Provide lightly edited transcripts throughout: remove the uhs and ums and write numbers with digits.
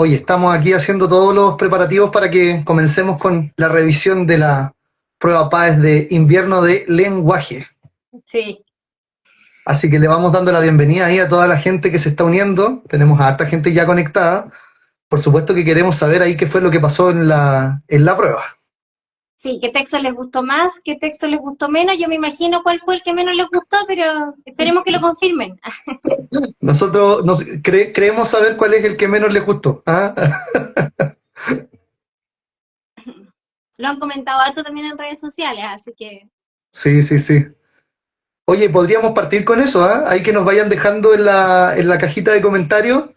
Oye, estamos aquí haciendo todos los preparativos para que comencemos con la revisión de la prueba PAES de invierno de lenguaje. Sí. Así que le vamos dando la bienvenida ahí a toda la gente que se está uniendo. Tenemos a harta gente ya conectada. Por supuesto que queremos saber ahí qué fue lo que pasó en la prueba. Sí, ¿qué texto les gustó más? ¿Qué texto les gustó menos? Yo me imagino cuál fue el que menos les gustó, pero esperemos que lo confirmen. Nosotros creemos saber cuál es el que menos les gustó. ¿Ah? Lo han comentado harto también en redes sociales, así que Sí, sí, sí. Oye, podríamos partir con eso, ¿ah? Ahí que nos vayan dejando en la cajita de comentarios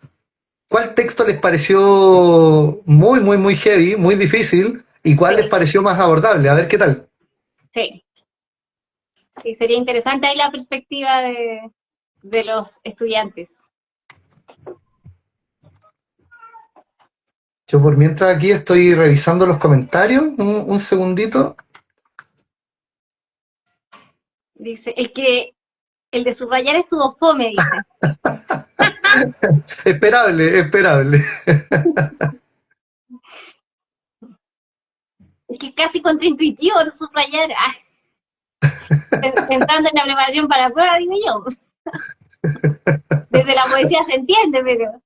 cuál texto les pareció muy, muy, muy heavy, muy difícil, y cuál les sí, pareció más abordable. A ver qué tal. sí, sí, sería interesante ahí la perspectiva de los estudiantes. Yo por mientras aquí estoy revisando los comentarios, un segundito. Dice, el de subrayar estuvo fome, dice. Esperable, esperable. Es que es casi contraintuitivo subrayar. Pensando en la preparación para la prueba, digo yo. Desde la poesía se entiende, pero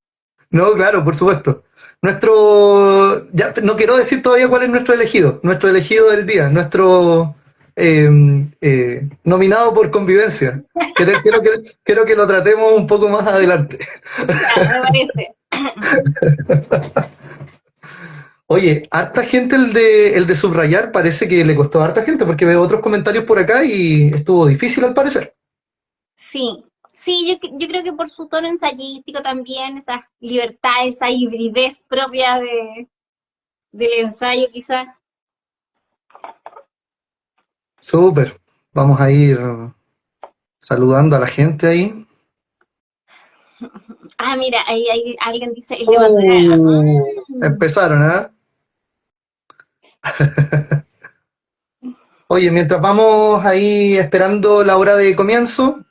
No, claro, por supuesto. Ya no quiero decir todavía cuál es nuestro elegido del día, nuestro nominado por convivencia. Quiero que lo tratemos un poco más adelante. ya, me parece. Oye, harta gente el de subrayar, parece que le costó a harta gente, porque veo otros comentarios por acá y estuvo difícil al parecer. Sí, sí, yo creo que por su tono ensayístico también, esa libertad, esa hibridez propia del ensayo quizás. Súper. Vamos a ir saludando a la gente ahí. Ah, mira, ahí alguien dice el de Maturana. Empezaron, ¿ah? Oye, mientras vamos ahí esperando la hora de comienzo,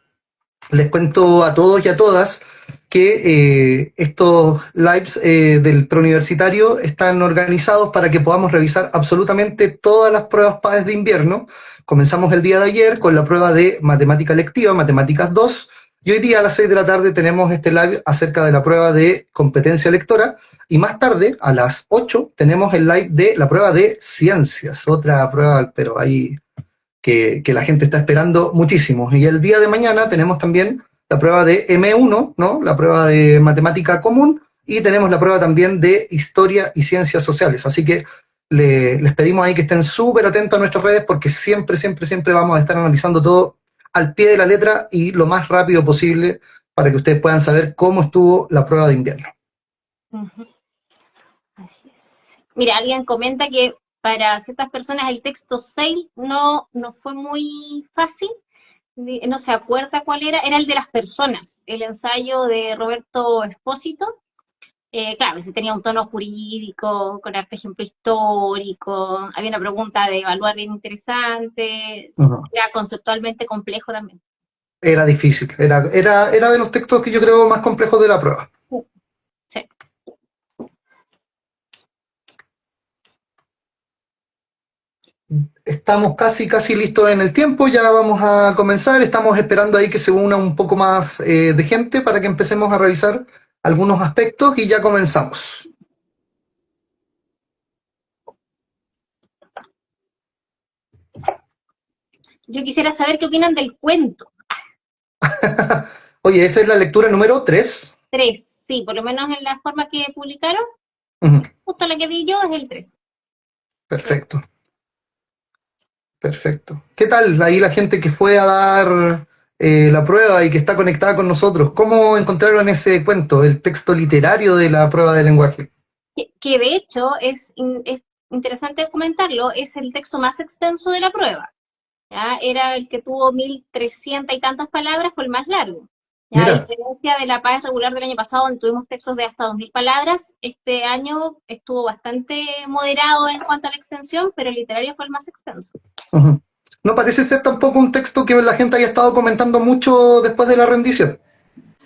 les cuento a todos y a todas que estos lives del preuniversitario están organizados para que podamos revisar absolutamente todas las pruebas PAES de invierno. Comenzamos el día de ayer con la prueba de matemática lectiva, matemáticas 2, y hoy día a las 6 de la tarde tenemos este live acerca de la prueba de competencia lectora, y más tarde, a las 8, tenemos el live de la prueba de ciencias, otra prueba, pero ahí que la gente está esperando muchísimo. Y el día de mañana tenemos también la prueba de M1, ¿no? La prueba de matemática común, y tenemos la prueba también de historia y ciencias sociales. Así que les pedimos ahí que estén súper atentos a nuestras redes, porque siempre, siempre, siempre vamos a estar analizando todo al pie de la letra y lo más rápido posible para que ustedes puedan saber cómo estuvo la prueba de invierno. Ujú, así es. Mira, alguien comenta que para ciertas personas el texto 6 no fue muy fácil, no se acuerda cuál era el de las personas, el ensayo de Roberto Espósito. Claro, ese tenía un tono jurídico, con harto ejemplo histórico, había una pregunta de evaluar bien interesante, Ujú. era conceptualmente complejo también. Era difícil, era de los textos que yo creo más complejos de la prueba. Sí. Estamos casi, casi listos en el tiempo, ya vamos a comenzar, estamos esperando ahí que se una un poco más de gente para que empecemos a revisar algunos aspectos y ya comenzamos. Yo quisiera saber qué opinan del cuento. Oye, esa es la lectura número 3. 3, sí, por lo menos en la forma que publicaron, justo la que vi yo es el 3. Perfecto, perfecto. ¿Qué tal ahí la gente que fue a dar la prueba y que está conectada con nosotros? ¿Cómo encontraron ese cuento, el texto literario de la prueba de lenguaje? Que de hecho es interesante comentarlo, es el texto más extenso de la prueba. ¿Ya? Era el que tuvo 1.300 y tantas palabras, fue el más largo. ¿Ya? A Mira, diferencia de la PAES regular del año pasado, donde tuvimos textos de hasta 2.000 palabras, este año estuvo bastante moderado en cuanto a la extensión, pero el literario fue el más extenso. no parece ser tampoco un texto que la gente haya estado comentando mucho después de la rendición.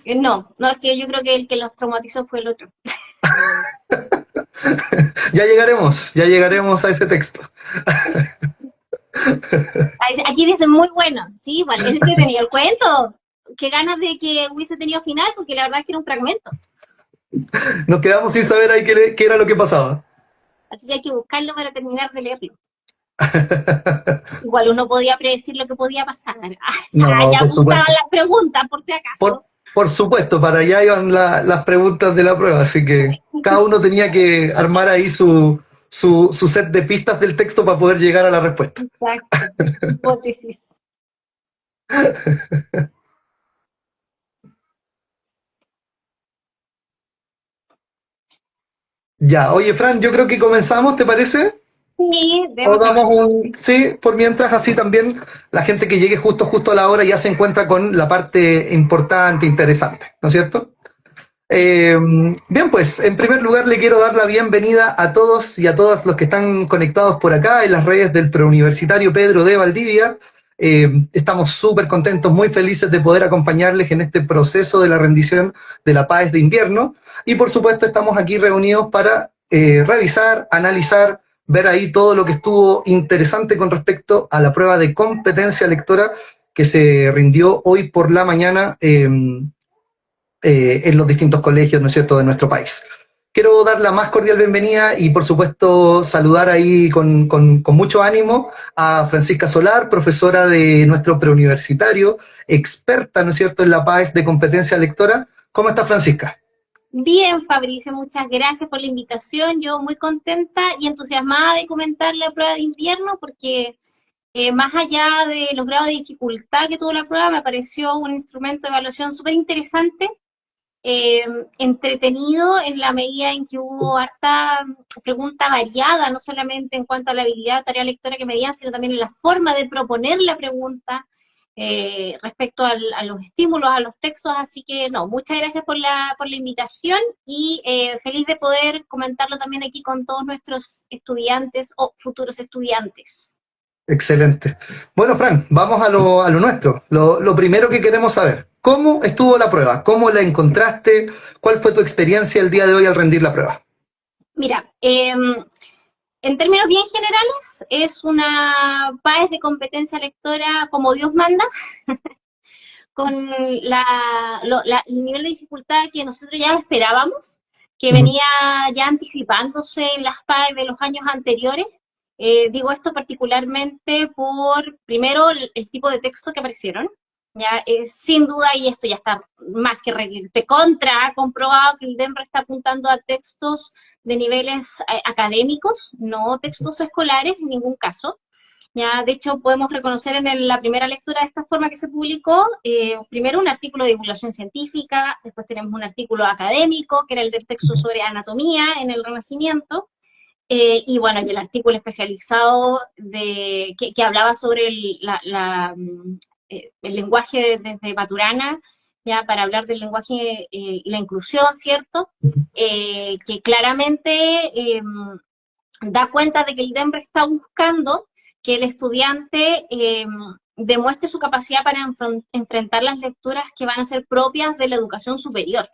No, es que yo creo que el que los traumatizó fue el otro. Ya llegaremos a ese texto. Aquí dicen muy bueno, sí, igual, es entretenido el cuento. Qué ganas de que hubiese tenido final, porque la verdad es que era un fragmento. Nos quedamos sin saber ahí qué era lo que pasaba. Así que hay que buscarlo para terminar de leerlo. Igual uno podía predecir lo que podía pasar. No, Ya por apuntaban supuesto. las preguntas, por si acaso. Por supuesto, para allá iban las preguntas de la prueba, así que cada uno tenía que armar ahí su set de pistas del texto para poder llegar a la respuesta. Exacto. Hipótesis. Ya, oye Fran, yo creo que comenzamos, ¿te parece? Sí, O démosle. damos un... Sí, por mientras así también la gente que llegue justo a la hora ya se encuentra con la parte importante, interesante, ¿no es cierto? Bien, pues en primer lugar le quiero dar la bienvenida a todos y a todas los que están conectados por acá en las redes del Preuniversitario Pedro de Valdivia. Estamos súper contentos, muy felices de poder acompañarles en este proceso de la rendición de la PAES de invierno. Y por supuesto estamos aquí reunidos para revisar, analizar, ver ahí todo lo que estuvo interesante con respecto a la prueba de competencia lectora que se rindió hoy por la mañana en los distintos colegios, ¿no es cierto?, de nuestro país. Quiero dar la más cordial bienvenida y, por supuesto, saludar ahí con mucho ánimo a Francisca Solar, profesora de nuestro preuniversitario, experta, ¿no es cierto?, en la PAES de competencia lectora. ¿Cómo está, Francisca? Bien, Fabricio, muchas gracias por la invitación. Yo muy contenta y entusiasmada de comentar la prueba de invierno porque más allá de los grados de dificultad que tuvo la prueba, me pareció un instrumento de evaluación súper interesante, eh, entretenido en la medida en que hubo harta pregunta variada, no solamente en cuanto a la habilidad de tarea lectora que medían, sino también en la forma de proponer la pregunta respecto a los estímulos, a los textos. Así que no, muchas gracias por la invitación y feliz de poder comentarlo también aquí con todos nuestros estudiantes o futuros estudiantes. Excelente. Bueno, Fran, vamos a lo nuestro. Lo primero que queremos saber, ¿cómo estuvo la prueba? ¿Cómo la encontraste? ¿Cuál fue tu experiencia el día de hoy al rendir la prueba? Mira, en términos bien generales, es una PAES de competencia lectora como Dios manda, con el nivel de dificultad que nosotros ya esperábamos, que Uh -huh. venía ya anticipándose en las PAES de los años anteriores. Digo esto particularmente por, primero, el tipo de texto que aparecieron. Ya, sin duda, y esto ya está más que de contra, ha comprobado que el DEMRA está apuntando a textos de niveles académicos, no textos escolares en ningún caso. Ya, de hecho, podemos reconocer en la primera lectura de esta forma que se publicó, primero un artículo de divulgación científica, después tenemos un artículo académico, que era el del texto sobre anatomía en el Renacimiento, y bueno, y el artículo especializado que hablaba sobre el lenguaje desde Maturana, ya para hablar del lenguaje y la inclusión, ¿cierto? Que claramente da cuenta de que el DEMRE está buscando que el estudiante demuestre su capacidad para enfrentar las lecturas que van a ser propias de la educación superior,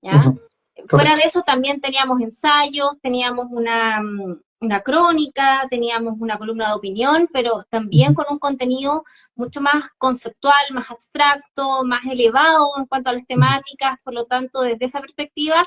Uh ¿ya? -huh. Fuera Correcto. de eso también teníamos ensayos, teníamos una crónica, teníamos una columna de opinión, pero también con un contenido mucho más conceptual, más abstracto, más elevado en cuanto a las temáticas. Por lo tanto, desde esa perspectiva,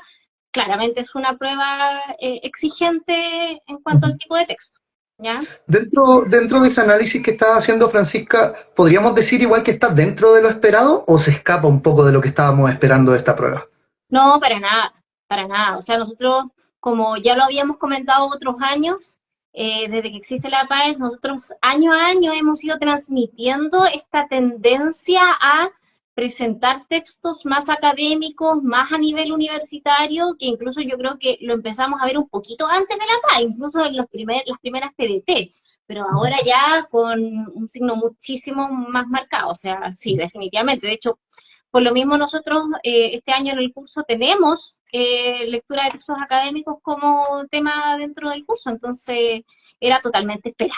claramente es una prueba exigente en Uh cuanto -huh. al tipo de texto, ¿ya? Dentro de ese análisis que estaba haciendo Francisca, ¿podríamos decir igual que está dentro de lo esperado o se escapa un poco de lo que estábamos esperando de esta prueba? No, para nada, para nada. O sea, nosotros, como ya lo habíamos comentado otros años, desde que existe la PAES, nosotros año a año hemos ido transmitiendo esta tendencia a presentar textos más académicos, más a nivel universitario, que incluso yo creo que lo empezamos a ver un poquito antes de la PAES, incluso en las primeras PDT, pero ahora ya con un signo muchísimo más marcado. O sea, sí, definitivamente. De hecho, por lo mismo nosotros este año en el curso tenemos lectura de textos académicos como tema dentro del curso, entonces era totalmente esperable.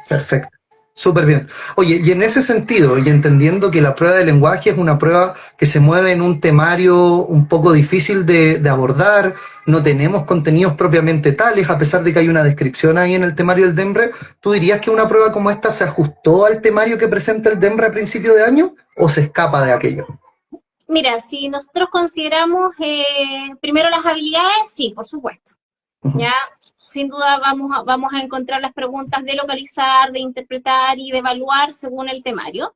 Sí. Perfecto. Súper bien. Oye, y en ese sentido, y entendiendo que la prueba de lenguaje es una prueba que se mueve en un temario un poco difícil de abordar, no tenemos contenidos propiamente tales, a pesar de que hay una descripción ahí en el temario del DEMRE, ¿tú dirías que una prueba como esta se ajustó al temario que presenta el DEMRE a principio de año o se escapa de aquello? Mira, si nosotros consideramos primero las habilidades, sí, por supuesto. Ujú. Ya, sin duda vamos a encontrar las preguntas de localizar, de interpretar y de evaluar según el temario.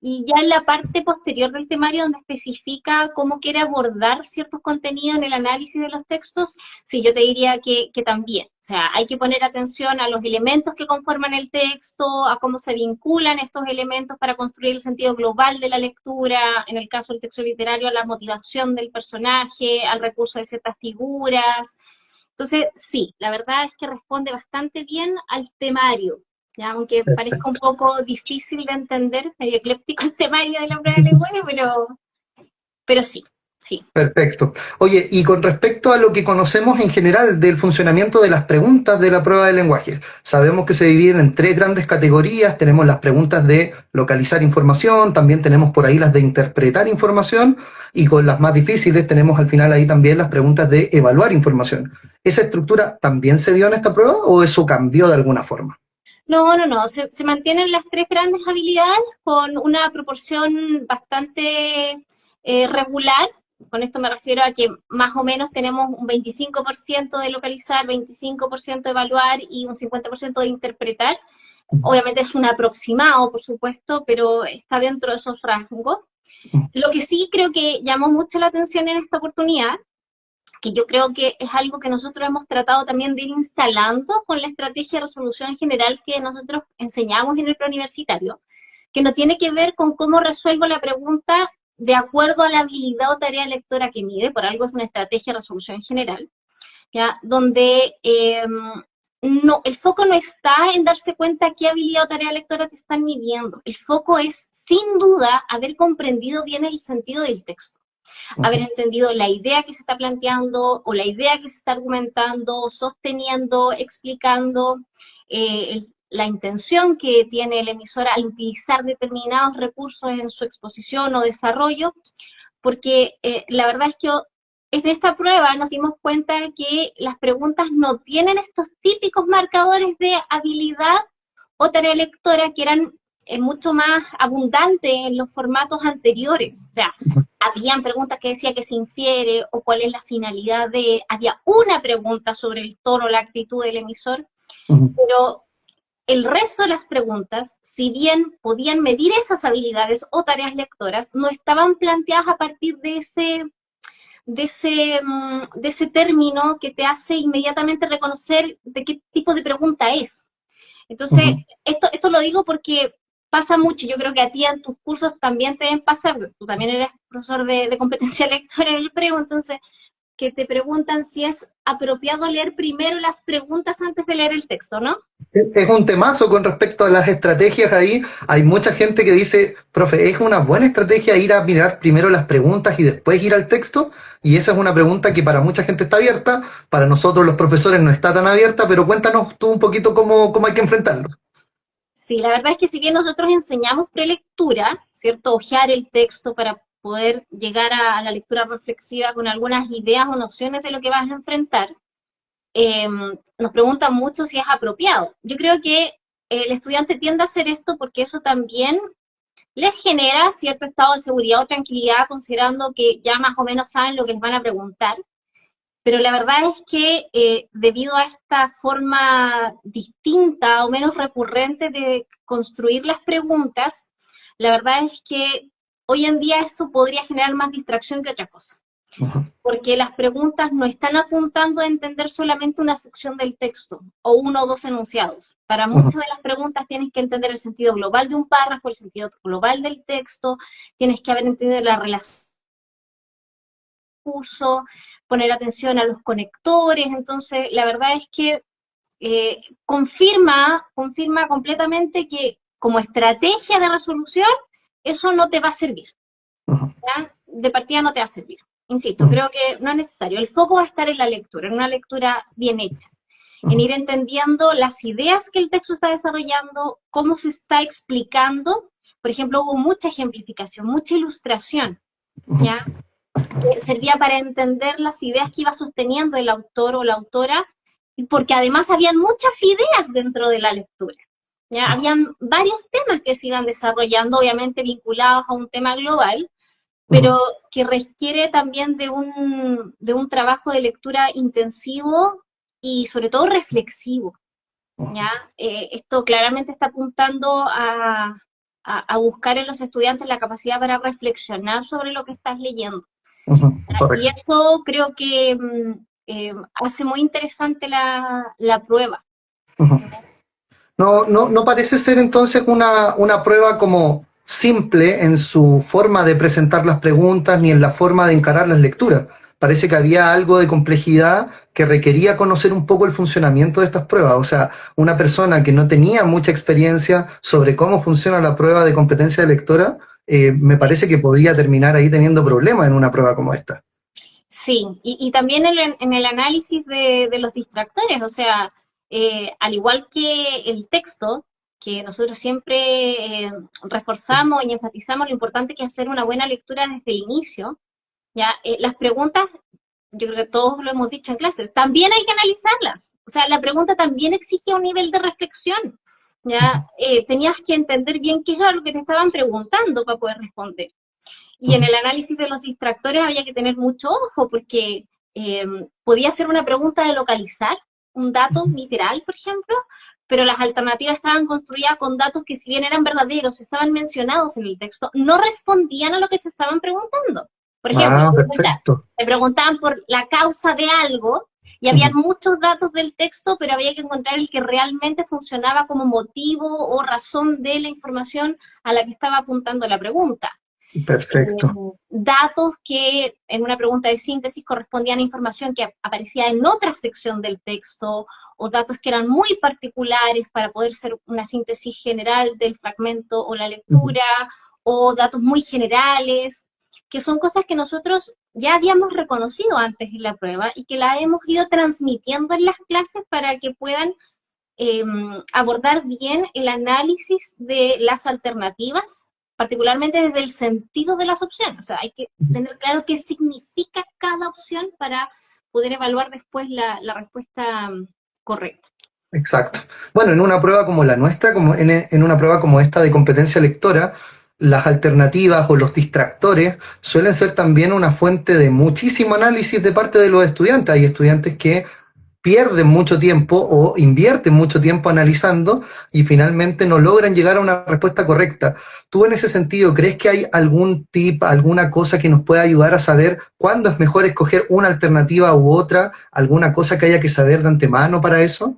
Y ya en la parte posterior del temario, donde especifica cómo quiere abordar ciertos contenidos en el análisis de los textos, sí, yo te diría que también. O sea, hay que poner atención a los elementos que conforman el texto, a cómo se vinculan estos elementos para construir el sentido global de la lectura, en el caso del texto literario, a la motivación del personaje, al recurso de ciertas figuras. Entonces, sí, la verdad es que responde bastante bien al temario, ¿ya? Aunque parezca un Perfecto. poco difícil de entender, medio ecléptico el temario de la obra de lenguaje, pero sí, sí. Perfecto. Oye, y con respecto a lo que conocemos en general del funcionamiento de las preguntas de la prueba de lenguaje, sabemos que se dividen en tres grandes categorías. Tenemos las preguntas de localizar información, también tenemos por ahí las de interpretar información, y con las más difíciles tenemos al final ahí también las preguntas de evaluar información. ¿Esa estructura también se dio en esta prueba o eso cambió de alguna forma? No, no, no, se mantienen las tres grandes habilidades con una proporción bastante regular. Con esto me refiero a que más o menos tenemos un 25% de localizar, 25% de evaluar y un 50% de interpretar. Obviamente es un aproximado, por supuesto, pero está dentro de esos rangos. Lo que sí creo que llamó mucho la atención en esta oportunidad, que yo creo que es algo que nosotros hemos tratado también de ir instalando con la estrategia de resolución general que nosotros enseñamos en el preuniversitario, que no tiene que ver con cómo resuelvo la pregunta de acuerdo a la habilidad o tarea lectora que mide, por algo es una estrategia de resolución general, ¿ya? Donde no, el foco no está en darse cuenta qué habilidad o tarea lectora te están midiendo. El foco es, sin duda, haber comprendido bien el sentido del texto, haber entendido la idea que se está planteando o la idea que se está argumentando, sosteniendo, explicando, la intención que tiene el emisor al utilizar determinados recursos en su exposición o desarrollo, porque la verdad es que en esta prueba nos dimos cuenta que las preguntas no tienen estos típicos marcadores de habilidad o tarea lectora que eran mucho más abundantes en los formatos anteriores. O sea, habían preguntas que decía que se infiere o cuál es la finalidad de, había una pregunta sobre el tono, la actitud del emisor, pero el resto de las preguntas, si bien podían medir esas habilidades o tareas lectoras, no estaban planteadas a partir de ese término que te hace inmediatamente reconocer de qué tipo de pregunta es. Entonces, esto lo digo porque pasa mucho, yo creo que a ti en tus cursos también te deben pasar, tú también eres profesor de competencia lectora en el prego, entonces, que te preguntan si es apropiado leer primero las preguntas antes de leer el texto, ¿no? Es un temazo con respecto a las estrategias ahí. Hay mucha gente que dice, profe, es una buena estrategia ir a mirar primero las preguntas y después ir al texto. Y esa es una pregunta que para mucha gente está abierta, para nosotros los profesores no está tan abierta, pero cuéntanos tú un poquito cómo hay que enfrentarlo. Sí, la verdad es que si bien nosotros enseñamos prelectura, ¿cierto? Ojear el texto para poder llegar a la lectura reflexiva con algunas ideas o nociones de lo que vas a enfrentar, nos preguntan mucho si es apropiado. Yo creo que el estudiante tiende a hacer esto porque eso también les genera cierto estado de seguridad o tranquilidad, considerando que ya más o menos saben lo que les van a preguntar. Pero la verdad es que debido a esta forma distinta o menos recurrente de construir las preguntas, la verdad es que hoy en día esto podría generar más distracción que otra cosa, porque las preguntas no están apuntando a entender solamente una sección del texto o uno o dos enunciados. Para muchas de las preguntas tienes que entender el sentido global de un párrafo, el sentido global del texto, tienes que haber entendido la relación curso, poner atención a los conectores, entonces la verdad es que confirma completamente que como estrategia de resolución eso no te va a servir, ¿ya? De partida no te va a servir. Insisto, creo que no es necesario. El foco va a estar en la lectura, en una lectura bien hecha. en ir entendiendo las ideas que el texto está desarrollando, cómo se está explicando. Por ejemplo, hubo mucha ejemplificación, mucha ilustración, ¿ya? Servía para entender las ideas que iba sosteniendo el autor o la autora, porque además habían muchas ideas dentro de la lectura. ¿Ya? Habían varios temas que se iban desarrollando, obviamente vinculados a un tema global, pero que requiere también de un trabajo de lectura intensivo y sobre todo reflexivo. ¿Ya? Esto claramente está apuntando a buscar en los estudiantes la capacidad para reflexionar sobre lo que estás leyendo. Y eso creo que hace muy interesante la prueba. No parece ser entonces una prueba como simple en su forma de presentar las preguntas ni en la forma de encarar las lecturas. Parece que había algo de complejidad que requería conocer un poco el funcionamiento de estas pruebas. O sea, una persona que no tenía mucha experiencia sobre cómo funciona la prueba de competencia de lectora, me parece que podría terminar ahí teniendo problemas en una prueba como esta. Sí, y también en el análisis de los distractores, o sea, al igual que el texto, que nosotros siempre reforzamos y enfatizamos lo importante que es hacer una buena lectura desde el inicio, ¿ya? Las preguntas, yo creo que todos lo hemos dicho en clases, también hay que analizarlas. O sea, la pregunta también exige un nivel de reflexión, ¿ya? Tenías que entender bien qué era lo que te estaban preguntando para poder responder. Y en el análisis de los distractores había que tener mucho ojo, porque podía ser una pregunta de localizar un dato literal, por ejemplo, pero las alternativas estaban construidas con datos que, si bien eran verdaderos, estaban mencionados en el texto, no respondían a lo que se estaban preguntando. Por ejemplo, me preguntaban por la causa de algo, y había muchos datos del texto, pero había que encontrar el que realmente funcionaba como motivo o razón de la información a la que estaba apuntando la pregunta. Perfecto. Datos que en una pregunta de síntesis correspondían a información que aparecía en otra sección del texto, o datos que eran muy particulares para poder ser una síntesis general del fragmento o la lectura, o datos muy generales, que son cosas que nosotros ya habíamos reconocido antes en la prueba y que la hemos ido transmitiendo en las clases para que puedan abordar bien el análisis de las alternativas, particularmente desde el sentido de las opciones. O sea, hay que tener claro qué significa cada opción para poder evaluar después la respuesta correcta. Exacto. Bueno, en una prueba como la nuestra, como en una prueba como esta de competencia lectora, las alternativas o los distractores suelen ser también una fuente de muchísimo análisis de parte de los estudiantes. Hay estudiantes que pierden mucho tiempo o invierten mucho tiempo analizando y finalmente no logran llegar a una respuesta correcta. ¿Tú en ese sentido crees que hay algún tip, alguna cosa que nos pueda ayudar a saber cuándo es mejor escoger una alternativa u otra? ¿Alguna cosa que haya que saber de antemano para eso?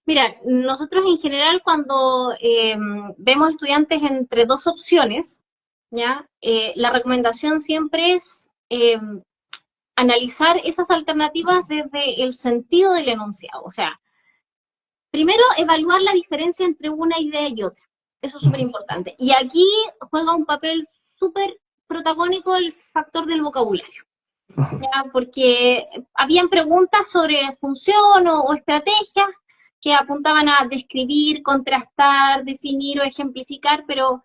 Mira, nosotros en general cuando vemos estudiantes entre dos opciones, ¿ya? La recomendación siempre es analizar esas alternativas desde el sentido del enunciado. O sea, primero evaluar la diferencia entre una idea y otra. Eso es súper importante. Y aquí juega un papel súper protagónico el factor del vocabulario. ¿Ya? Porque habían preguntas sobre función o estrategias que apuntaban a describir, contrastar, definir o ejemplificar, pero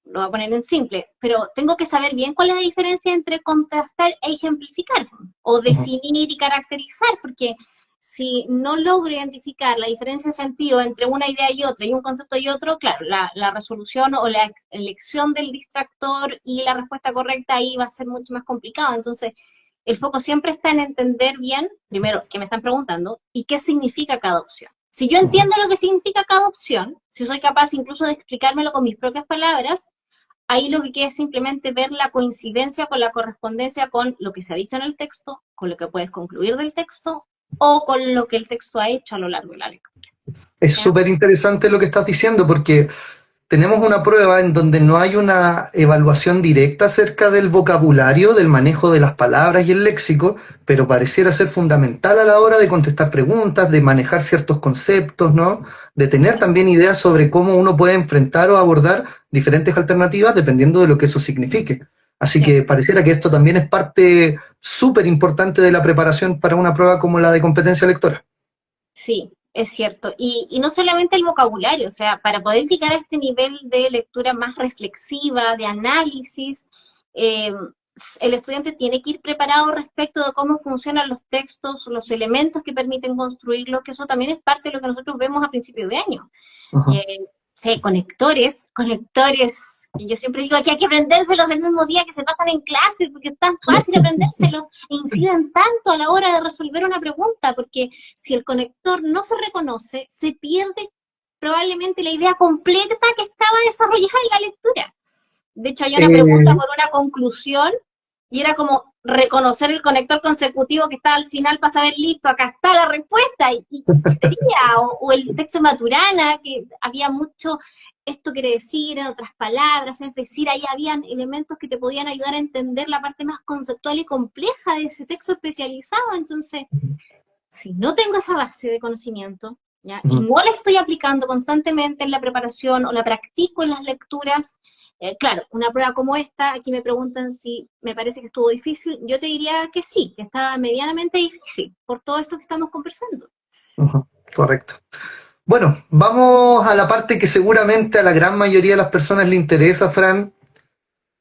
lo voy a poner en simple, pero tengo que saber bien cuál es la diferencia entre contrastar e ejemplificar, o definir y caracterizar, porque si no logro identificar la diferencia de sentido entre una idea y otra, y un concepto y otro, claro, la resolución o la elección del distractor y la respuesta correcta ahí va a ser mucho más complicado. Entonces, el foco siempre está en entender bien, primero, qué me están preguntando y qué significa cada opción. Si yo entiendo lo que significa cada opción, si soy capaz incluso de explicármelo con mis propias palabras, ahí lo que queda es simplemente ver la coincidencia con la correspondencia con lo que se ha dicho en el texto, con lo que puedes concluir del texto, o con lo que el texto ha hecho a lo largo de la lectura. Es súper interesante lo que estás diciendo, porque tenemos una prueba en donde no hay una evaluación directa acerca del vocabulario, del manejo de las palabras y el léxico, pero pareciera ser fundamental a la hora de contestar preguntas, de manejar ciertos conceptos, ¿no? De tener también ideas sobre cómo uno puede enfrentar o abordar diferentes alternativas dependiendo de lo que eso signifique. Así que pareciera que esto también es parte súper importante de la preparación para una prueba como la de competencia lectora. Sí, es cierto. Y no solamente el vocabulario, o sea, para poder llegar a este nivel de lectura más reflexiva, de análisis, eh, el estudiante tiene que ir preparado respecto de cómo funcionan los textos, los elementos que permiten construirlos, que eso también es parte de lo que nosotros vemos a principios de año. Ujú. Sí, conectores, y yo siempre digo que hay que aprendérselos el mismo día que se pasan en clase, porque es tan fácil aprendérselos e inciden tanto a la hora de resolver una pregunta, porque si el conector no se reconoce, se pierde probablemente la idea completa que estaba desarrollada en la lectura. De hecho, hay una pregunta Eh, por una conclusión y era como reconocer el conector consecutivo que está al final para saber, listo, acá está la respuesta. ¿Y qué sería? O el texto de Maturana, que había mucho, esto quiere decir, en otras palabras, es decir, ahí habían elementos que te podían ayudar a entender la parte más conceptual y compleja de ese texto especializado. Entonces, si no tengo esa base de conocimiento, ¿ya? Y ujú. no la estoy aplicando constantemente en la preparación o la practico en las lecturas, claro, una prueba como esta, aquí me preguntan si me parece que estuvo difícil, yo te diría que sí, que estaba medianamente difícil por todo esto que estamos conversando. Ujú, correcto. Bueno, vamos a la parte que seguramente a la gran mayoría de las personas le interesa, Fran.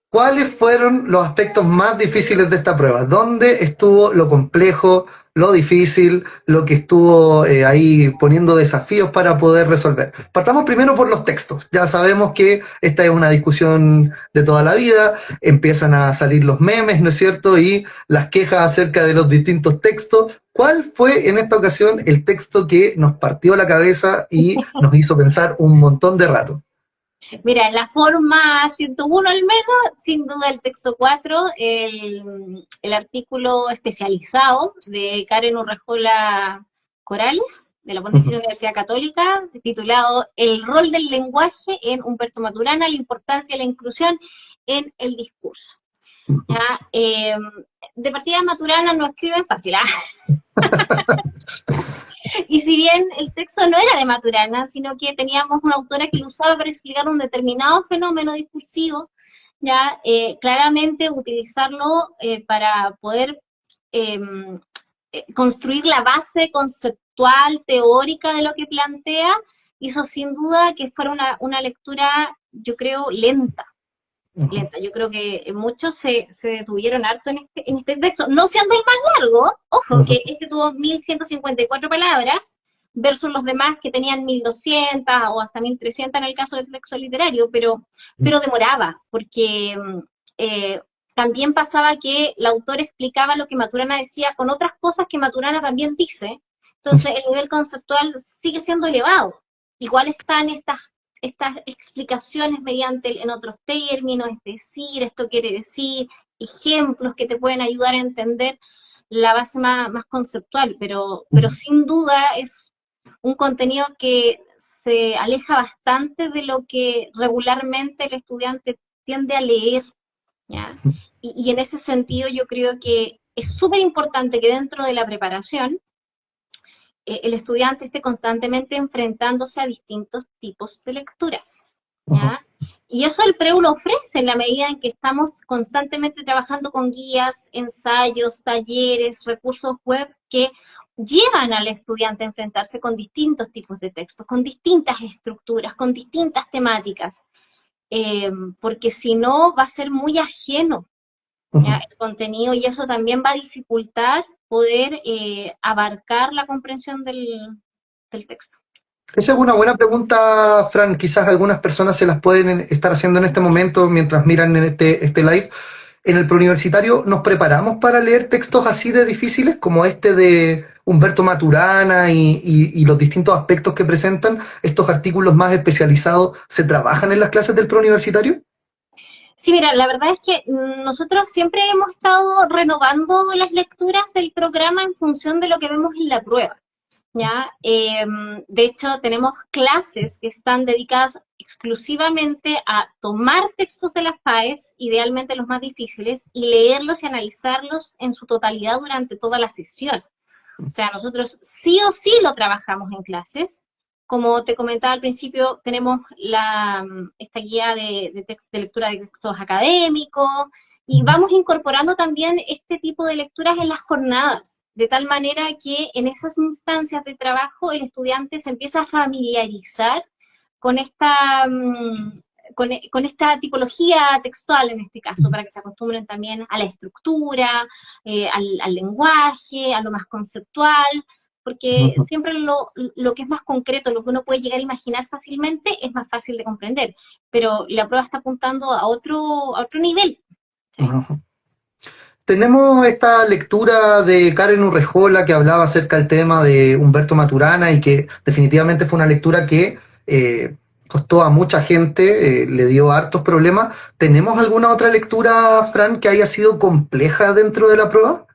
¿Cuáles fueron los aspectos más difíciles de esta prueba? ¿Dónde estuvo lo complejo, lo difícil, lo que estuvo ahí poniendo desafíos para poder resolver? Partamos primero por los textos. Ya sabemos que esta es una discusión de toda la vida, empiezan a salir los memes, ¿no es cierto? Y las quejas acerca de los distintos textos. ¿Cuál fue en esta ocasión el texto que nos partió la cabeza y nos hizo pensar un montón de rato? Mira, en la forma 101 al menos, sin duda el texto 4, el artículo especializado de Karen Urrejola Corales, de la Pontificia Universidad Católica, titulado El rol del lenguaje en Humberto Maturana, la importancia de la inclusión en el discurso. ¿Ya? De partida Maturana no escriben fácil, ¿ah? Y si bien el texto no era de Maturana, sino que teníamos una autora que lo usaba para explicar un determinado fenómeno discursivo, ya claramente utilizarlo para poder eh, construir la base conceptual, teórica de lo que plantea, hizo sin duda que fuera una lectura, yo creo, lenta. Lenta. Yo creo que muchos se detuvieron harto en este texto, no siendo el más largo, ojo, que este tuvo 1154 palabras, versus los demás que tenían 1200 o hasta 1300 en el caso del texto literario, pero demoraba, porque eh, también pasaba que el autor explicaba lo que Maturana decía con otras cosas que Maturana también dice, entonces el nivel conceptual sigue siendo elevado. Igual están estas explicaciones mediante en otros términos, es decir, esto quiere decir, ejemplos que te pueden ayudar a entender la base más conceptual, pero sin duda es un contenido que se aleja bastante de lo que regularmente el estudiante tiende a leer, ¿ya? Y en ese sentido yo creo que es súper importante que dentro de la preparación el estudiante esté constantemente enfrentándose a distintos tipos de lecturas, ¿ya? Y eso el PREU lo ofrece en la medida en que estamos constantemente trabajando con guías, ensayos, talleres, recursos web que llevan al estudiante a enfrentarse con distintos tipos de textos, con distintas estructuras, con distintas temáticas, porque si no va a ser muy ajeno, ¿ya? El contenido y eso también va a dificultar poder abarcar la comprensión del texto. Esa es una buena pregunta, Fran. Quizás algunas personas se las pueden estar haciendo en este momento mientras miran en este live. En el preuniversitario nos preparamos para leer textos así de difíciles como este de Humberto Maturana y los distintos aspectos que presentan. Estos artículos más especializados se trabajan en las clases del preuniversitario. Sí, mira, la verdad es que nosotros siempre hemos estado renovando las lecturas del programa en función de lo que vemos en la prueba. ¿Ya? De hecho, tenemos clases que están dedicadas exclusivamente a tomar textos de las PAES, idealmente los más difíciles, y leerlos y analizarlos en su totalidad durante toda la sesión. O sea, nosotros sí o sí lo trabajamos en clases. Como te comentaba al principio, tenemos esta guía de lectura de textos académicos y vamos incorporando también este tipo de lecturas en las jornadas. de tal manera que en esas instancias de trabajo el estudiante se empieza a familiarizar con con esta tipología textual en este caso, para que se acostumbren también a la estructura, al lenguaje, a lo más conceptual, porque siempre lo que es más concreto, lo que uno puede llegar a imaginar fácilmente, es más fácil de comprender, pero la prueba está apuntando a otro nivel. ¿Sí? Tenemos esta lectura de Karen Urrejola que hablaba acerca del tema de Humberto Maturana y que definitivamente fue una lectura que costó a mucha gente, le dio hartos problemas. ¿Tenemos alguna otra lectura, Fran, que haya sido compleja dentro de la prueba?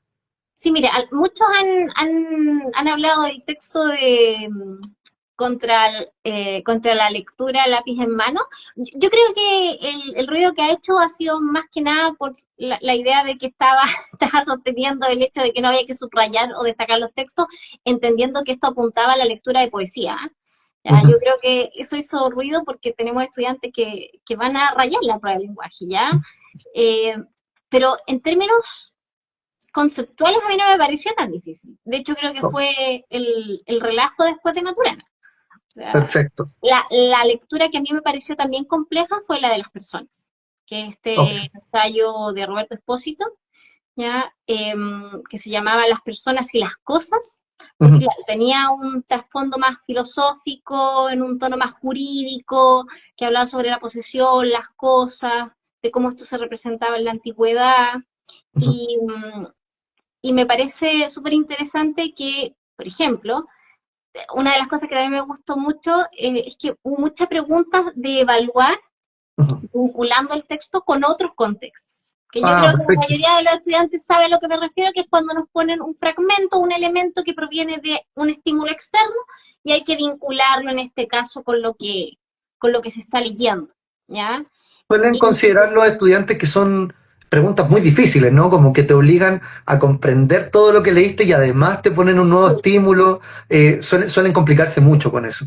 Sí, mira, muchos han hablado del texto de contra la lectura lápiz en mano. Yo creo que el ruido que ha hecho ha sido más que nada por la idea de que estaba sosteniendo el hecho de que no había que subrayar o destacar los textos, entendiendo que esto apuntaba a la lectura de poesía. ¿Ya? Yo creo que eso hizo ruido porque tenemos estudiantes que van a rayar la prueba de lenguaje, ¿ya? Pero en términos conceptuales a mí no me pareció tan difícil. De hecho, creo que fue el relajo después de Maturana. O sea, Perfecto. la lectura que a mí me pareció también compleja fue la de las personas, que es ensayo de Roberto Espósito, ¿ya? Que se llamaba Las personas y las cosas, porque claro, tenía un trasfondo más filosófico, en un tono más jurídico, que hablaba sobre la posesión, las cosas, de cómo esto se representaba en la antigüedad, y me parece súper interesante que, por ejemplo, una de las cosas que también me gustó mucho es que hubo muchas preguntas de evaluar vinculando el texto con otros contextos. Que yo creo que la mayoría de los estudiantes sabe a lo que me refiero, que es cuando nos ponen un fragmento, un elemento que proviene de un estímulo externo y hay que vincularlo en este caso con lo que se está leyendo, ¿ya? Suelen considerar los estudiantes que son preguntas muy difíciles, ¿no? Como que te obligan a comprender todo lo que leíste y además te ponen un nuevo estímulo. Suelen complicarse mucho con eso.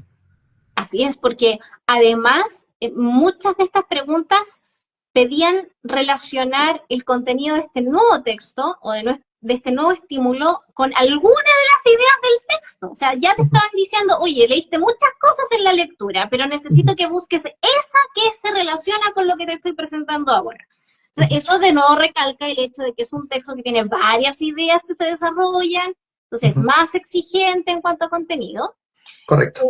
Así es, porque además muchas de estas preguntas pedían relacionar el contenido de este nuevo texto o de este nuevo estímulo con alguna de las ideas del texto. O sea, ya te estaban diciendo, oye, leíste muchas cosas en la lectura, pero necesito que busques esa que se relaciona con lo que te estoy presentando ahora. Entonces, eso de nuevo recalca el hecho de que es un texto que tiene varias ideas que se desarrollan, entonces es más exigente en cuanto a contenido. Correcto.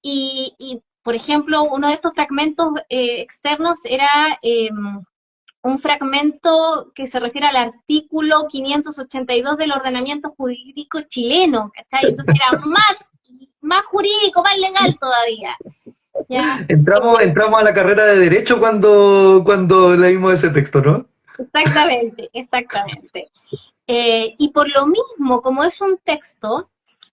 Y, por ejemplo, uno de estos fragmentos externos era un fragmento que se refiere al artículo 582 del ordenamiento jurídico chileno, ¿cachai? Entonces era más jurídico, más legal todavía. ¿Ya? Entramos a la carrera de Derecho cuando leímos ese texto, ¿no? Exactamente. Y por lo mismo, como es un texto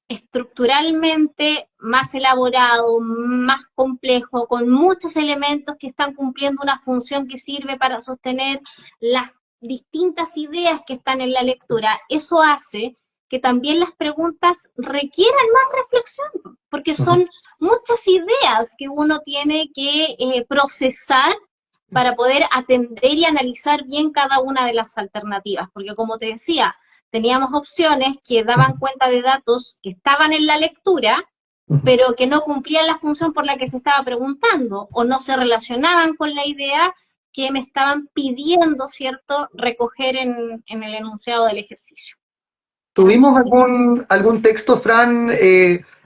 estructuralmente más elaborado, más complejo, con muchos elementos que están cumpliendo una función que sirve para sostener las distintas ideas que están en la lectura, eso hace que también las preguntas requieran más reflexión, porque son muchas ideas que uno tiene que procesar para poder atender y analizar bien cada una de las alternativas, porque como te decía, teníamos opciones que daban cuenta de datos que estaban en la lectura, pero que no cumplían la función por la que se estaba preguntando, o no se relacionaban con la idea que me estaban pidiendo, ¿cierto?, recoger en el enunciado del ejercicio. ¿Tuvimos algún texto, Fran,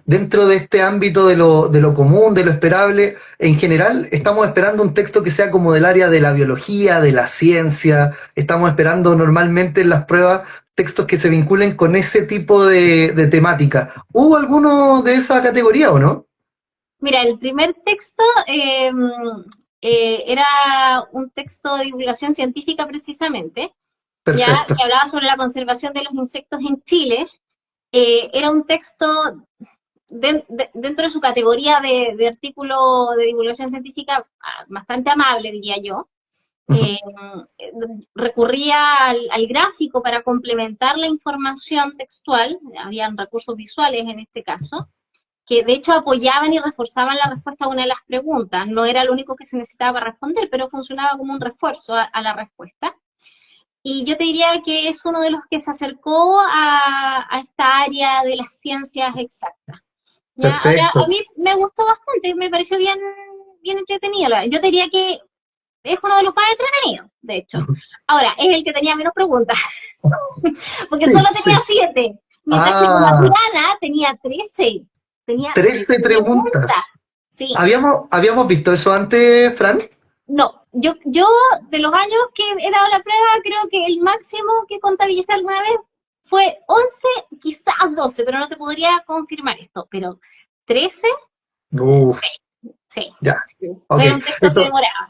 dentro de este ámbito de lo común, de lo esperable? En general, estamos esperando un texto que sea como del área de la biología, de la ciencia. Estamos esperando normalmente en las pruebas textos que se vinculen con ese tipo de temática. ¿Hubo alguno de esa categoría o no? Mira, el primer texto era un texto de divulgación científica precisamente, ya que hablaba sobre la conservación de los insectos en Chile. Era un texto dentro de su categoría de artículo de divulgación científica bastante amable, diría yo. Recurría al gráfico para complementar la información textual, habían recursos visuales en este caso, que de hecho apoyaban y reforzaban la respuesta a una de las preguntas. No era lo único que se necesitaba para responder, pero funcionaba como un refuerzo a la respuesta. y yo te diría que es uno de los que se acercó a esta área de las ciencias exactas. ¿Ya? Ahora, a Perfecto. mí me gustó bastante, me pareció bien entretenido. Yo te diría que es uno de los más entretenidos, de hecho. Ahora, es el que tenía menos preguntas, porque Sí, solo sí. tenía 7, mientras que la Ah, Maturana tenía 13. Tenía 13 13 preguntas. preguntas. Sí, ¿Habíamos visto eso antes, Fran? no, yo de los años que he dado la prueba, creo que el máximo que contabilicé alguna vez fue 11, quizás 12, pero no te podría confirmar esto. Pero 13, Uf, sí, ya. sí. Ok, Fue un texto que eso. demoraba.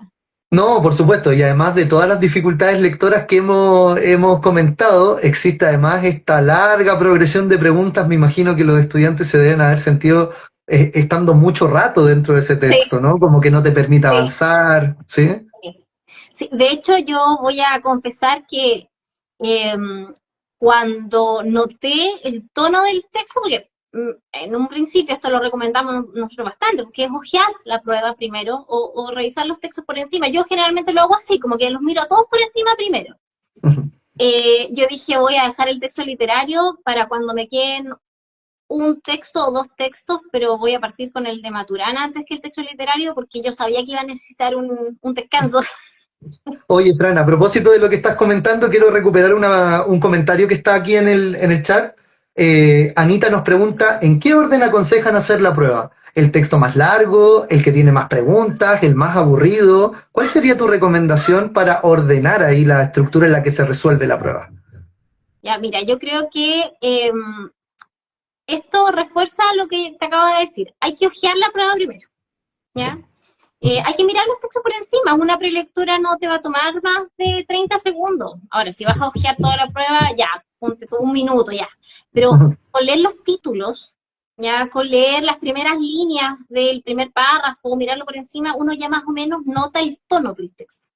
No, por supuesto, y además de todas las dificultades lectoras que hemos comentado, existe además esta larga progresión de preguntas. Me imagino que los estudiantes se deben haber sentido estando mucho rato dentro de ese Sí, texto, ¿no? Como que no te permite sí, avanzar, ¿sí? sí. Sí, de hecho, yo voy a confesar que eh, cuando noté el tono del texto, porque en un principio esto lo recomendamos nosotros bastante, porque es hojear la prueba primero o revisar los textos por encima. Yo generalmente lo hago así, como que los miro a todos por encima primero. Ujú. Yo dije, voy a dejar el texto literario para cuando me queden un texto o dos textos, pero voy a partir con el de Maturana antes que el texto literario, porque yo sabía que iba a necesitar un descanso. Oye, Fran, a propósito de lo que estás comentando, quiero recuperar un comentario que está aquí en el chat. Anita nos pregunta, ¿en qué orden aconsejan hacer la prueba? ¿El texto más largo, el que tiene más preguntas, el más aburrido? ¿Cuál sería tu recomendación para ordenar ahí la estructura en la que se resuelve la prueba? Ya, mira, yo creo que esto refuerza lo que te acabo de decir. Hay que hojear la prueba primero, ¿ya? Hay que mirar los textos por encima. Una prelectura no te va a tomar más de 30 segundos. Ahora, si vas a hojear toda la prueba, ya, ponte tú un minuto, ya. Pero con leer los títulos, ya, con leer las primeras líneas del primer párrafo, mirarlo por encima, uno ya más o menos nota el tono del texto.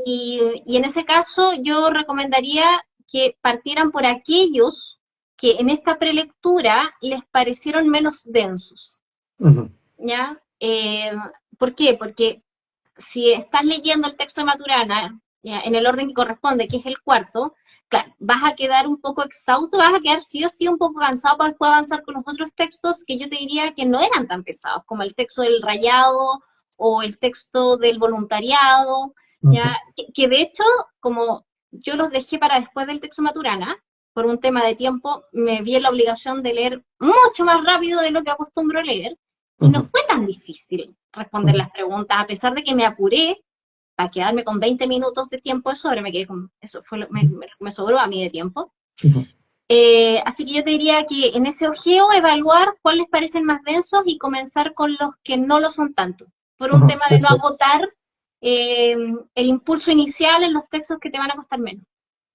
Y en ese caso yo recomendaría que partieran por aquellos que en esta prelectura les parecieron menos densos, ¿ya? ¿Por qué? Porque si estás leyendo el texto de Maturana, ¿ya? En el orden que corresponde, que es el cuarto, claro, vas a quedar un poco exhausto, vas a quedar sí o sí un poco cansado para después avanzar con los otros textos que yo te diría que no eran tan pesados, como el texto del rayado o el texto del voluntariado, ¿ya? Que de hecho, como yo los dejé para después del texto Maturana, por un tema de tiempo, me vi en la obligación de leer mucho más rápido de lo que acostumbro leer, y no fue tan difícil responder las preguntas, a pesar de que me apuré para quedarme con 20 minutos de tiempo de sobre, me quedé con, eso fue me sobró a mí de tiempo. Así que yo te diría que en ese ojeo evaluar cuáles parecen más densos y comenzar con los que no lo son tanto, por un tema de no Perfecto. agotar el impulso inicial en los textos que te van a costar menos.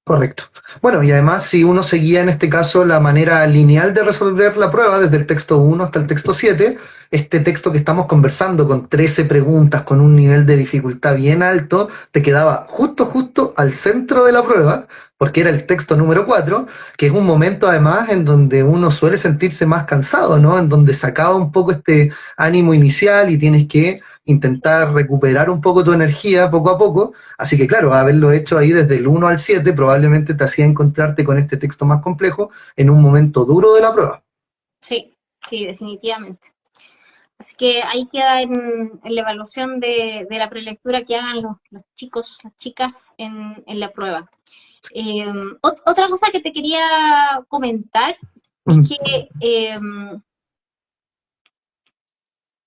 Correcto. Bueno, y además si uno seguía en este caso la manera lineal de resolver la prueba, desde el texto 1 hasta el texto 7, este texto que estamos conversando con 13 preguntas, con un nivel de dificultad bien alto, te quedaba justo al centro de la prueba, porque era el texto número 4, que es un momento además en donde uno suele sentirse más cansado, ¿no? En donde se acaba un poco este ánimo inicial y tienes que intentar recuperar un poco tu energía poco a poco. Así que claro, haberlo hecho ahí desde el 1 al 7 probablemente te hacía encontrarte con este texto más complejo en un momento duro de la prueba. Sí, sí, definitivamente. Así que ahí queda en la evaluación de la prelectura que hagan los chicos, las chicas en la prueba. Otra cosa que te quería comentar es que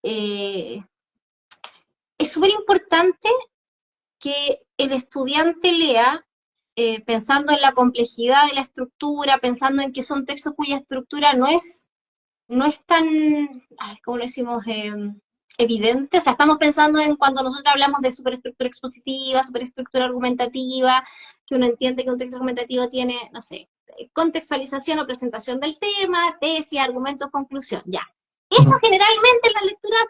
eh, es súper importante que el estudiante lea pensando en la complejidad de la estructura, pensando en que son textos cuya estructura no es tan, ¿cómo lo decimos? Evidente. O sea, estamos pensando en cuando nosotros hablamos de superestructura expositiva, superestructura argumentativa, que uno entiende que un texto argumentativo tiene, no sé, contextualización o presentación del tema, tesis, argumentos, conclusión, ya. Eso generalmente en las lecturas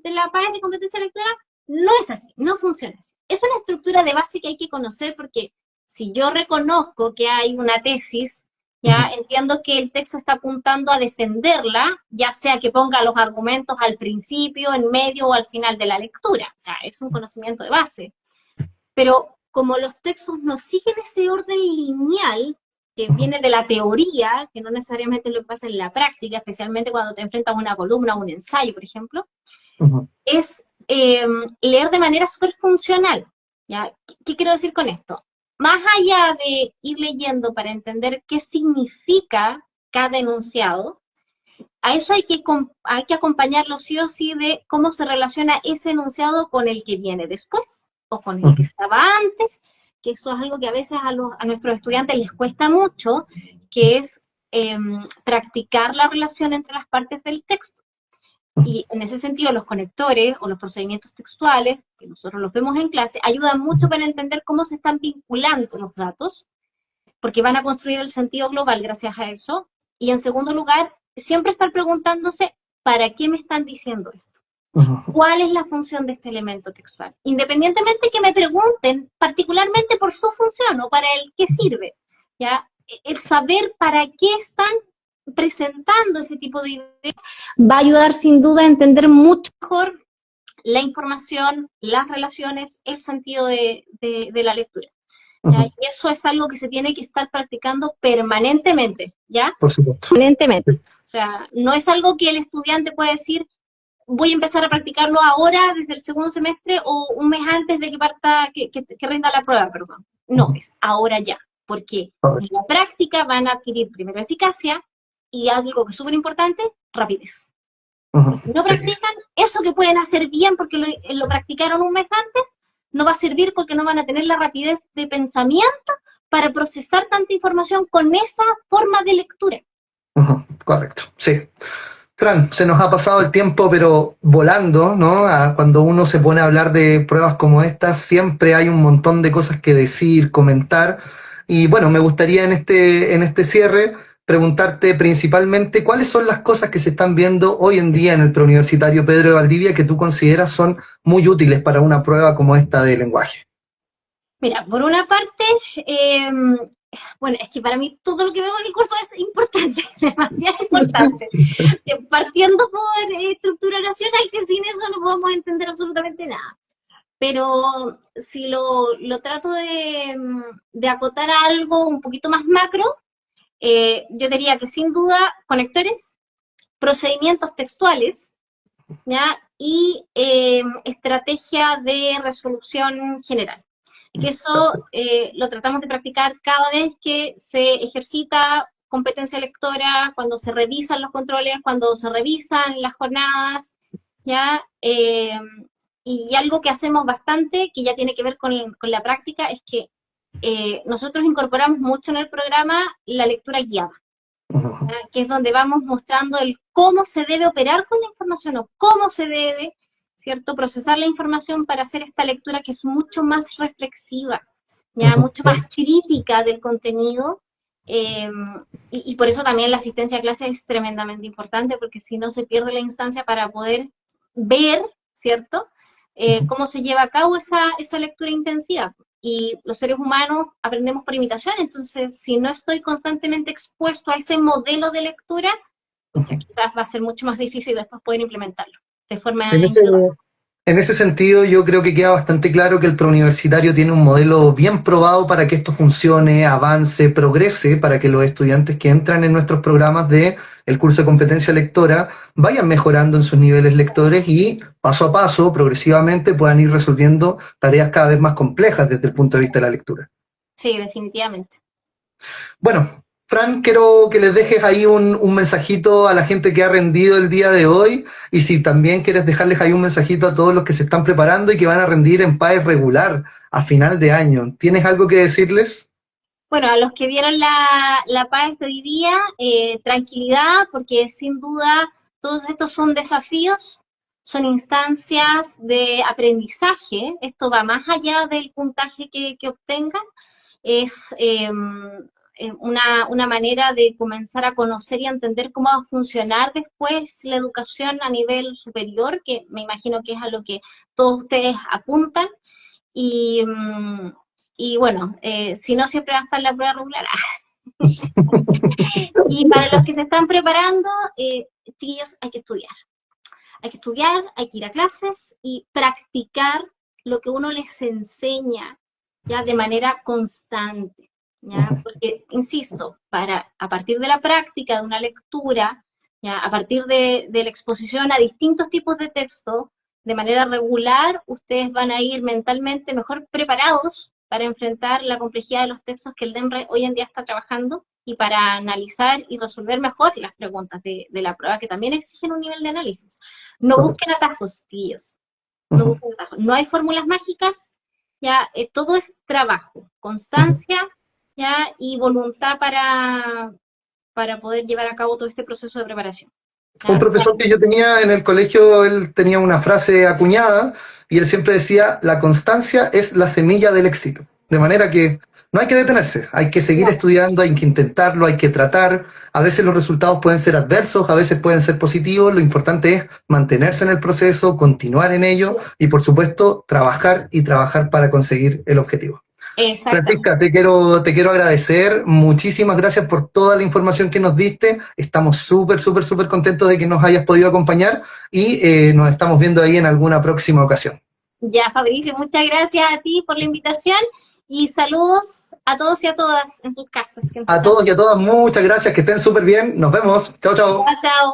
de la página de competencia lectora no es así, no funciona así. Es una estructura de base que hay que conocer porque si yo reconozco que hay una tesis, ya entiendo que el texto está apuntando a defenderla, ya sea que ponga los argumentos al principio, en medio o al final de la lectura. O sea, es un conocimiento de base. Pero como los textos no siguen ese orden lineal que viene de la teoría, que no necesariamente es lo que pasa en la práctica, especialmente cuando te enfrentas a una columna o un ensayo, por ejemplo, es leer de manera súper funcional. ¿Ya? ¿Qué quiero decir con esto? Más allá de ir leyendo para entender qué significa cada enunciado, a eso hay que acompañarlo sí o sí de cómo se relaciona ese enunciado con el que viene después o con el que estaba antes, que eso es algo que a veces a nuestros estudiantes les cuesta mucho, que es practicar la relación entre las partes del texto. Y en ese sentido, los conectores o los procedimientos textuales, que nosotros los vemos en clase, ayudan mucho para entender cómo se están vinculando los datos, porque van a construir el sentido global gracias a eso. Y en segundo lugar, siempre estar preguntándose, ¿para qué me están diciendo esto? ¿Cuál es la función de este elemento textual? Independientemente que me pregunten particularmente por su función o para el qué sirve, ¿ya? El saber para qué están presentando ese tipo de ideas va a ayudar sin duda a entender mucho mejor la información, las relaciones, el sentido de la lectura. ¿Ya? Y eso es algo que se tiene que estar practicando permanentemente, ¿ya? Por supuesto. Permanentemente. O sea, no es algo que el estudiante puede decir, voy a empezar a practicarlo ahora, desde el segundo semestre, o un mes antes de que parta, que rinda la prueba, perdón. No, es ahora ya. Porque en la práctica van a adquirir primero eficacia y algo que es súper importante, rapidez. Si no practican, eso que pueden hacer bien porque lo practicaron un mes antes, no va a servir porque no van a tener la rapidez de pensamiento para procesar tanta información con esa forma de lectura. Correcto, sí. Fran, se nos ha pasado el tiempo, pero volando, ¿no? Cuando uno se pone a hablar de pruebas como estas, siempre hay un montón de cosas que decir, comentar. Y bueno, me gustaría en este cierre preguntarte principalmente cuáles son las cosas que se están viendo hoy en día en el preuniversitario Pedro de Valdivia que tú consideras son muy útiles para una prueba como esta de lenguaje. Mira, por una parte, bueno, es que para mí todo lo que veo en el curso es importante, demasiado importante. Partiendo por estructura nacional, que sin eso no podemos entender absolutamente nada. Pero si lo trato de acotar a algo un poquito más macro, yo diría que sin duda conectores, procedimientos textuales, ¿ya? Y estrategia de resolución general. Que eso lo tratamos de practicar cada vez que se ejercita competencia lectora, cuando se revisan los controles, cuando se revisan las jornadas, ¿ya? Y algo que hacemos bastante, que ya tiene que ver con la práctica, es que nosotros incorporamos mucho en el programa la lectura guiada, ¿ya? Que es donde vamos mostrando el cómo se debe operar con la información o cómo se debe, ¿cierto?, procesar la información para hacer esta lectura que es mucho más reflexiva, ¿ya? Mucho más crítica del contenido. Y por eso también la asistencia a clase es tremendamente importante, porque si no se pierde la instancia para poder ver, ¿cierto?, cómo se lleva a cabo esa lectura intensiva. Y los seres humanos aprendemos por imitación, entonces si no estoy constantemente expuesto a ese modelo de lectura, quizás va a ser mucho más difícil después poder implementarlo de forma individual. En ese sentido, yo creo que queda bastante claro que el preuniversitario tiene un modelo bien probado para que esto funcione, avance, progrese, para que los estudiantes que entran en nuestros programas de el curso de competencia lectora vayan mejorando en sus niveles lectores y paso a paso, progresivamente, puedan ir resolviendo tareas cada vez más complejas desde el punto de vista de la lectura. Sí, definitivamente. Bueno, Fran, quiero que les dejes ahí un mensajito a la gente que ha rendido el día de hoy y si también quieres dejarles ahí un mensajito a todos los que se están preparando y que van a rendir en PAES regular a final de año. ¿Tienes algo que decirles? Bueno, a los que dieron la PAES de hoy día, tranquilidad, porque sin duda todos estos son desafíos, son instancias de aprendizaje, esto va más allá del puntaje que obtengan, es una manera de comenzar a conocer y a entender cómo va a funcionar después la educación a nivel superior, que me imagino que es a lo que todos ustedes apuntan. Y bueno, si no, siempre va a estar la prueba regular. Y para los que se están preparando, chiquillos, hay que estudiar. Hay que estudiar, hay que ir a clases y practicar lo que uno les enseña. ya de manera constante, ya, Ujú. porque, insisto, a partir de la práctica de una lectura, ya, a partir de la exposición a distintos tipos de texto, de manera regular, ustedes van a ir mentalmente mejor preparados para enfrentar la complejidad de los textos que el DEMRE hoy en día está trabajando y para analizar y resolver mejor las preguntas de la prueba, que también exigen un nivel de análisis. No Correcto. busquen atajos, tíos. No Ujú. busquen atajos. No hay fórmulas mágicas, ya, todo es trabajo, Ujú. constancia, ya, y voluntad para poder llevar a cabo todo este proceso de preparación. ¿Ya? Un Así profesor que, que yo tenía en el colegio, él tenía una frase acuñada y él siempre decía, la constancia es la semilla del éxito. De manera que no hay que detenerse, hay que seguir no, estudiando, hay que intentarlo, hay que tratar. A veces los resultados pueden ser adversos, a veces pueden ser positivos. Lo importante es mantenerse en el proceso, continuar en ello y, por supuesto, trabajar y trabajar para conseguir el objetivo. exactamente. Francisca, te quiero agradecer. Muchísimas gracias por toda la información que nos diste. Estamos súper, súper, súper contentos de que nos hayas podido acompañar y nos estamos viendo ahí en alguna próxima ocasión. Ya, Fabricio, muchas gracias a ti por la invitación y saludos a todos y a todas en sus casas que nos A están. todos y a todas, muchas gracias. Que estén súper bien. Nos vemos. Chao, chao. Chao, chao.